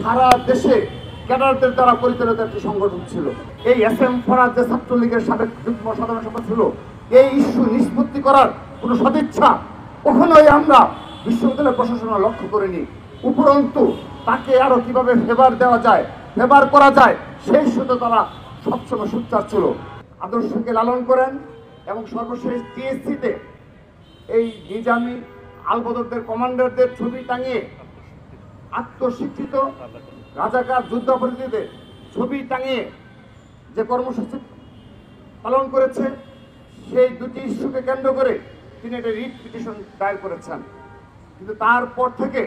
সারা দেশে ক্যাডারদের দ্বারা পরিচালিত একটি সংগঠন ছিল। এই এসএম ফরহাদ যে ছাত্রলীগের সাবেক যুগ্ম সাধারণ সম্পাদক ছিল, এই ইস্যু নিষ্পত্তি করার কোনো সদিচ্ছা কখনোই আমরা বিশ্ববিদ্যালয় প্রশাসন লক্ষ্য করিনি। উপরন্তু তাকে আরো কিভাবে ফেভার করা যায় সেই সুতো তারা সবসময় সোচ্চার ছিল। আদর্শকে লালন করেন এবং সর্বশেষ টিএসসিতে এই নিজামী আলবদরদের কমান্ডারদের ছবি টাঙিয়ে আত্মস্বীকৃত রাজাকার যুদ্ধাপরাধীদের ছবি টাঙিয়ে যে কর্মসূচি পালন করেছে, সেই দুটি ইস্যুকে কেন্দ্র করে তিনি একটা রিট পিটিশন দায়ের করেছেন। কিন্তু তারপর থেকে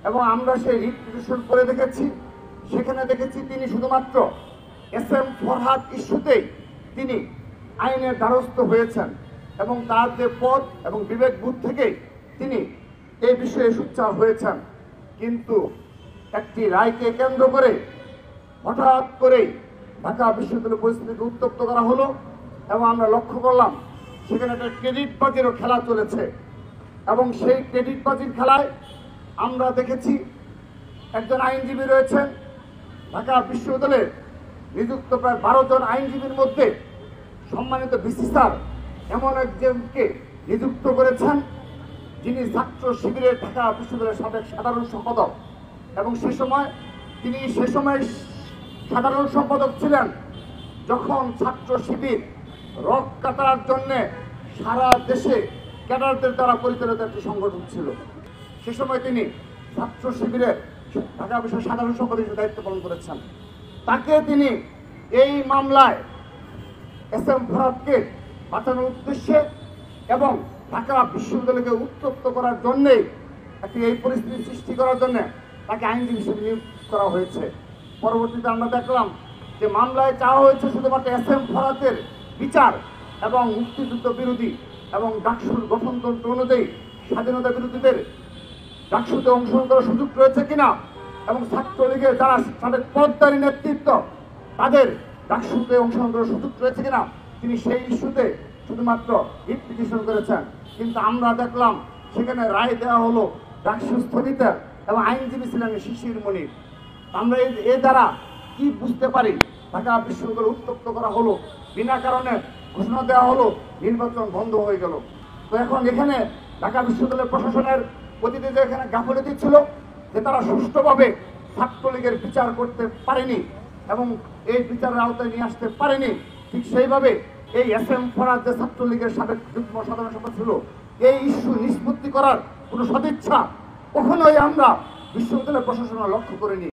এবং আমরা সেই রিট পিটিশন করে দেখেছি, সেখানে দেখেছি তিনি শুধুমাত্র এসএম ফরহাদ ইস্যুতেই তিনি আইনের দ্বারস্থ হয়েছেন এবং তার যে পদ এবং বিবেকবোধ থেকেই তিনি এই বিষয়ে সোচ্চার হয়েছেন। কিন্তু একটি রায়কে কেন্দ্র করে হঠাৎ করেই ঢাকা বিশ্ববিদ্যালয় পরিস্থিতিকে উত্তপ্ত করা হলো এবং আমরা লক্ষ্য করলাম সেখানে একটা ক্রেডিটবাজিরও খেলা চলেছে। এবং সেই ক্রেডিটবাজির খেলায় আমরা দেখেছি একজন আইনজীবী রয়েছেন, ঢাকা বিশ্ববিদ্যালয়ে নিযুক্ত প্রায় 12 জন আইনজীবীর মধ্যে সম্মানিত ভিসি স্যার এমন একজনকে নিযুক্ত করেছেন যিনি ছাত্র শিবিরের ঢাকা বিশ্ববিদ্যালয়ের সাবেক সাধারণ সম্পাদক এবং সে সময় সাধারণ সম্পাদক ছিলেন যখন ছাত্র শিবির রক কাটার জন্য সারা দেশে ক্যাডারদের দ্বারা পরিচালিত একটি সংগঠন ছিল। সে সময় তিনি ছাত্র শিবিরের ঢাকা বিশ্ববিদ্যালয়ের সাধারণ সম্পাদক হিসেবে দায়িত্ব পালন করেছেন। তাকে তিনি এই মামলায় এসএম ফরহাদকে বাঁচানোর উদ্দেশ্যে এবং ঢাকা বিশ্ববিদ্যালয়কে উত্তপ্ত করার জন্যেই এই পরিস্থিতি সৃষ্টি করার জন্য তাকে আইনজীবী হিসেবে নিয়োগ করা হয়েছে। পরবর্তীতে আমরা দেখলাম যে মামলায় চাওয়া হয়েছে শুধুমাত্র এসএম ফরহাদের বিচার এবং মুক্তিযুদ্ধ বিরোধী এবং ডাকসুর গঠনতন্ত্র অনুযায়ী স্বাধীনতা বিরোধীদের ডাকসুতে অংশগ্রহণ করার সুযোগ রয়েছে কিনা এবং ছাত্রলীগের যারা সাবেক পদধারী নেতৃত্ব তাদের ডাকসুতে অংশগ্রহণ করার সুযোগ রয়েছে কিনা তিনি সেই ইস্যুতে শুধুমাত্র রিট পিটিশন করেছেন। কিন্তু আমরা দেখলাম সেখানে রায় দেওয়া হলো ডাকসু স্থগিত এবং আইনজীবী ছিলেন শিশির মনির। আমরা এ দ্বারা কি বুঝতে পারি? ঢাকা বিশ্ববিদ্যালয় উত্তপ্ত করা হলো, বিনা কারণে ঘোষণা দেওয়া হলো, নির্বাচন বন্ধ হয়ে গেল। তো এখন এখানে ঢাকা বিশ্ববিদ্যালয় প্রশাসনের প্রতিটি যে এখানে গাফিলতি ছিল যে তারা সুষ্ঠুভাবে ছাত্রলীগের বিচার করতে পারেনি এবং এই বিচারের আওতায় নিয়ে আসতে পারেনি, ঠিক সেইভাবে এই এসএম ফরহাদ যে ছাত্রলীগের সাবেক যুগ্ম সাধারণ সম্পাদক ছিল, এই ইস্যু নিষ্পত্তি করার কোনো সদিচ্ছা কখনোই আমরা বিশ্ববিদ্যালয় প্রশাসন লক্ষ্য করিনি।